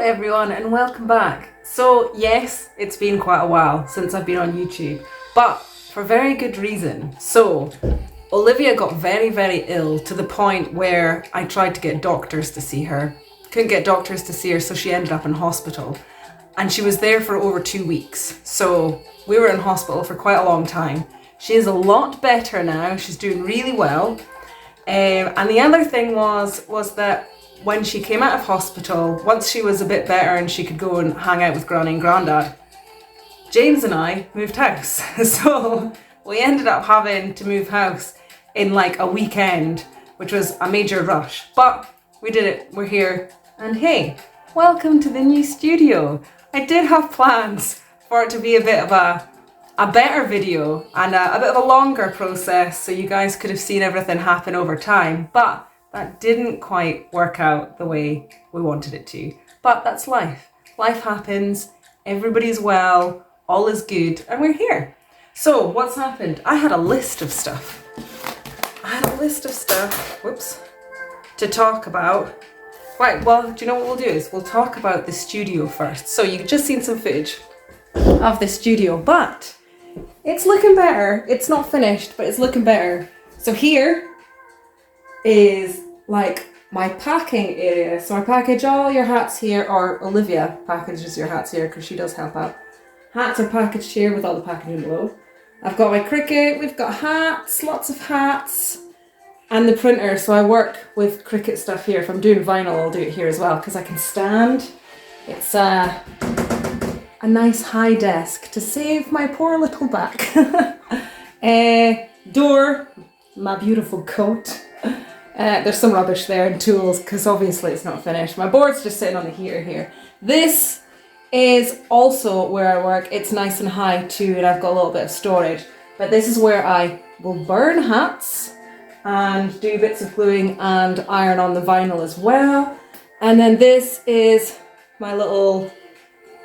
everyone and welcome back. So yes, it's been quite a while since I've been on YouTube, but for very good reason. So Olivia got very ill to the point where I tried to get doctors to see her. Couldn't get doctors to see her, so she ended up in hospital. And she was there for over 2 weeks. So we were in hospital for quite a long time. She is a lot better now. She's doing really well. And the other thing was that when she came out of hospital, once she was a bit better and she could go and hang out with Granny and Grandad, James and I moved house. So we ended up having to move house in like a weekend, which was a major rush. But we did it, we're here. And hey, welcome to the new studio. I did have plans for it to be a bit of a better video and a bit of a longer process so you guys could have seen everything happen over time, but that didn't quite work out the way we wanted it to. But that's life. Life happens, everybody's well, all is good, and we're here. So what's happened? I had a list of stuff. Whoops, to talk about. Right, well, do you know what we'll do is we'll talk about the studio first. So you've just seen some footage of the studio, but it's looking better. It's not finished, but it's looking better. So here is like my packing area. So I package all your hats here, or Olivia packages your hats here because she does help out. Hats are packaged here with all the packaging below. I've got my Cricut, we've got hats, lots of hats, and the printer. So I work with Cricut stuff here. If I'm doing vinyl, I'll do it here as well because I can stand. It's a nice high desk to save my poor little back. Door, my beautiful coat. There's some rubbish there and tools because obviously it's not finished. My board's just sitting on the heater here. This is also where I work. It's nice and high too, and I've got a little bit of storage. But this is where I will burn hats and do bits of gluing and iron on the vinyl as well. And then this is my little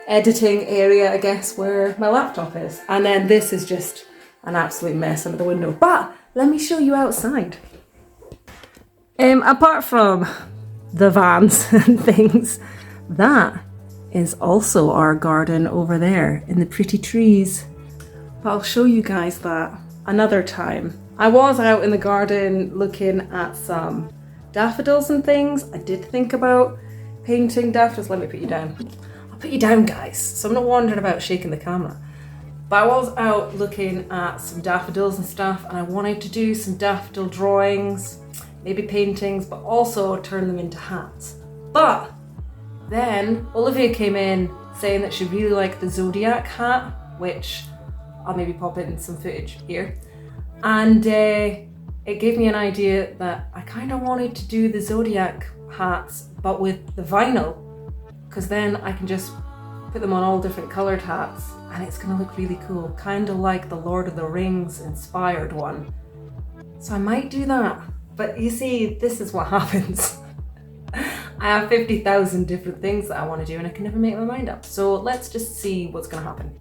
editing area, I guess, where my laptop is. And then this is just an absolute mess under the window. But let me show you outside. Apart from the vans and things, that is also our garden over there in the pretty trees. But I'll show you guys that another time. I was out in the garden looking at some daffodils and things. I did think about painting daffodils. Let me put you down. I'll put you down, guys, so I'm not wandering about shaking the camera. But I was out looking at some daffodils and stuff, and I wanted to do some daffodil drawings, maybe paintings, but also turn them into hats. But then Olivia came in saying that she really liked the Zodiac hat, which I'll maybe pop in some footage here. And it gave me an idea that I kind of wanted to do the Zodiac hats, but with the vinyl, because then I can just put them on all different coloured hats and it's going to look really cool, kind of like the Lord of the Rings inspired one. So I might do that. But you see, this is what happens. I have 50,000 different things that I want to do and I can never make my mind up. So let's just see what's going to happen.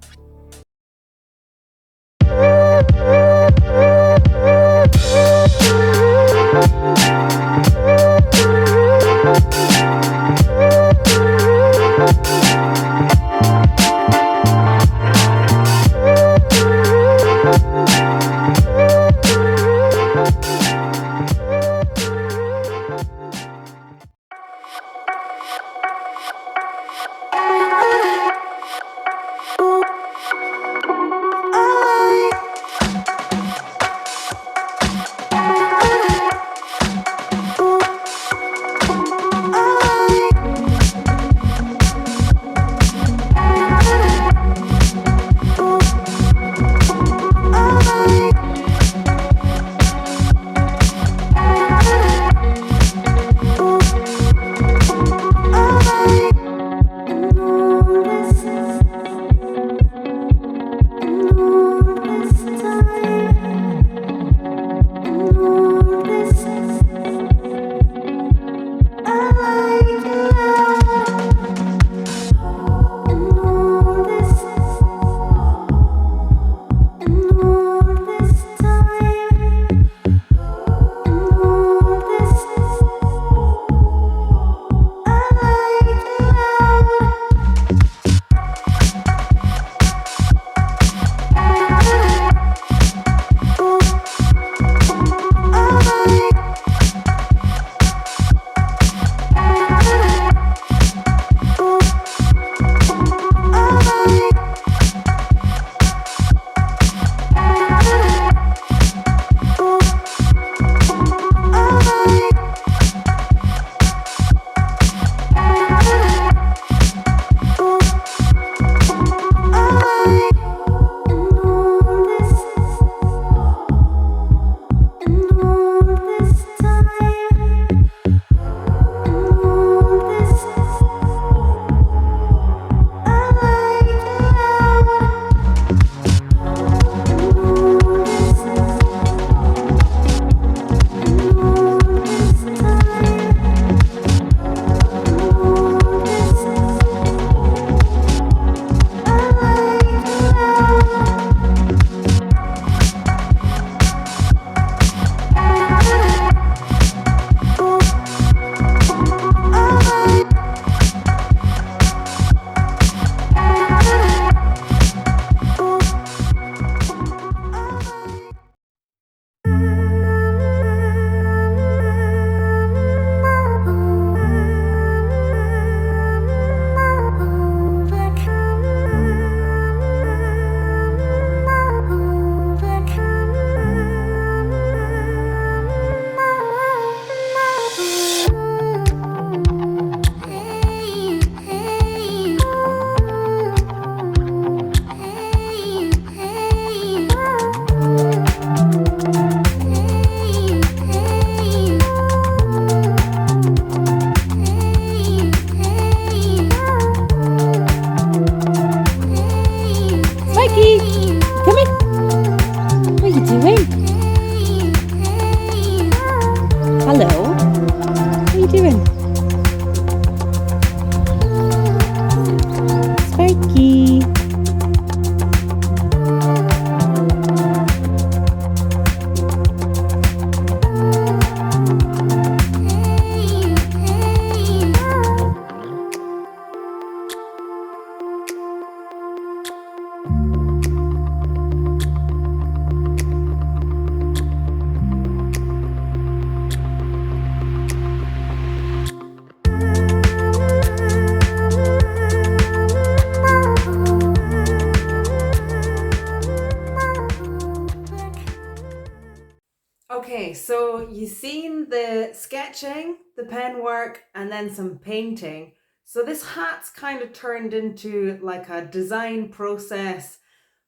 Okay, so you've seen the sketching, the pen work, and then some painting. So this hat's kind of turned into like a design process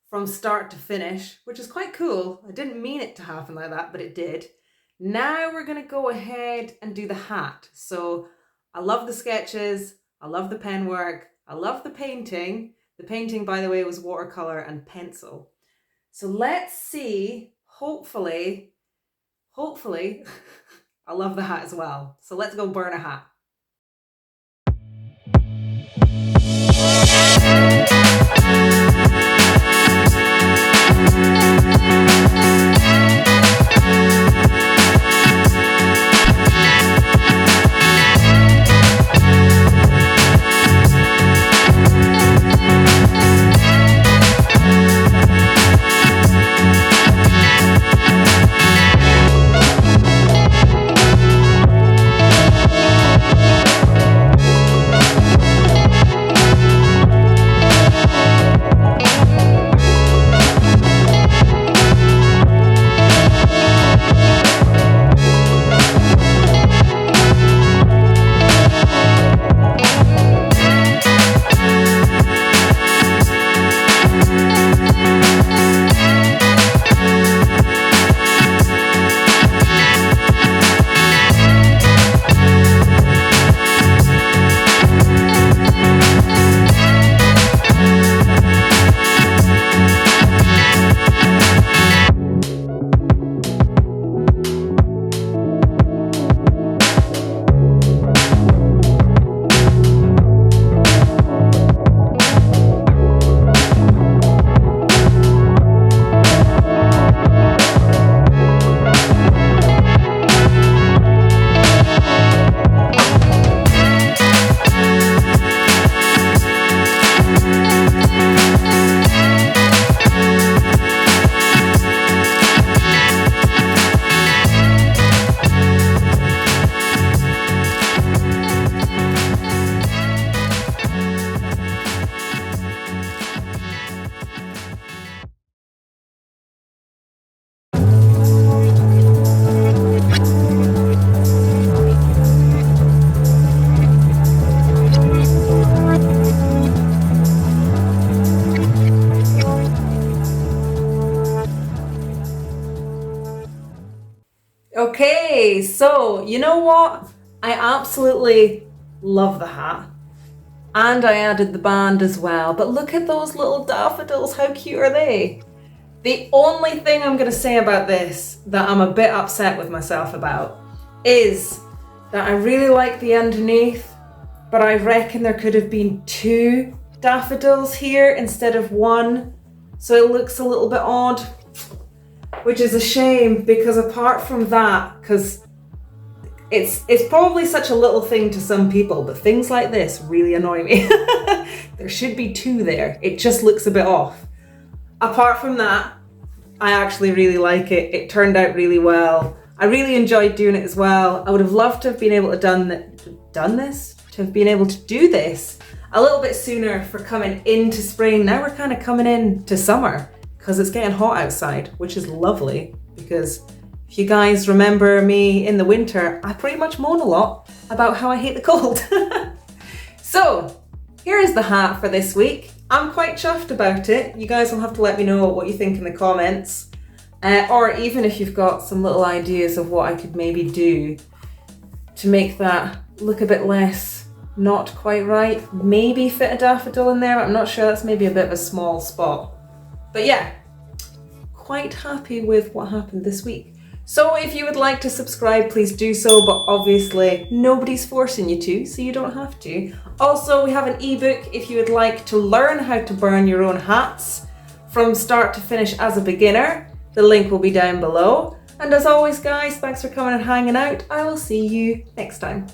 from start to finish, which is quite cool. I didn't mean it to happen like that, but it did. Now we're gonna go ahead and do the hat. So I love the sketches, I love the pen work, I love the painting. The painting, by the way, was watercolor and pencil. So let's see, hopefully, I love the hat as well. So let's go burn a hat. Okay, so you know what? I absolutely love the hat. And I added the band as well. But look at those little daffodils, how cute are they? The only thing I'm gonna say about this that I'm a bit upset with myself about is that I really like the underneath, but I reckon there could have been 2 daffodils here instead of 1. So it looks a little bit odd, which is a shame because apart from that, because it's probably such a little thing to some people, but things like this really annoy me. There should be 2 there. It just looks a bit off. Apart from that, I actually really like it. It turned out really well. I really enjoyed doing it as well. I would have loved to have been able to have been able to do this a little bit sooner for coming into spring. Now we're kind of coming into summer because it's getting hot outside, which is lovely because if you guys remember me in the winter, I pretty much moan a lot about how I hate the cold. So here is the hat for this week. I'm quite chuffed about it. You guys will have to let me know what you think in the comments. Or even if you've got some little ideas of what I could maybe do to make that look a bit less not quite right. Maybe fit a daffodil in there. I'm not sure, that's maybe a bit of a small spot. But yeah, quite happy with what happened this week. So if you would like to subscribe, please do so, but obviously nobody's forcing you to, so you don't have to. Also, we have an ebook if you would like to learn how to burn your own hats from start to finish as a beginner. The link will be down below. And as always, guys, thanks for coming and hanging out. I will see you next time.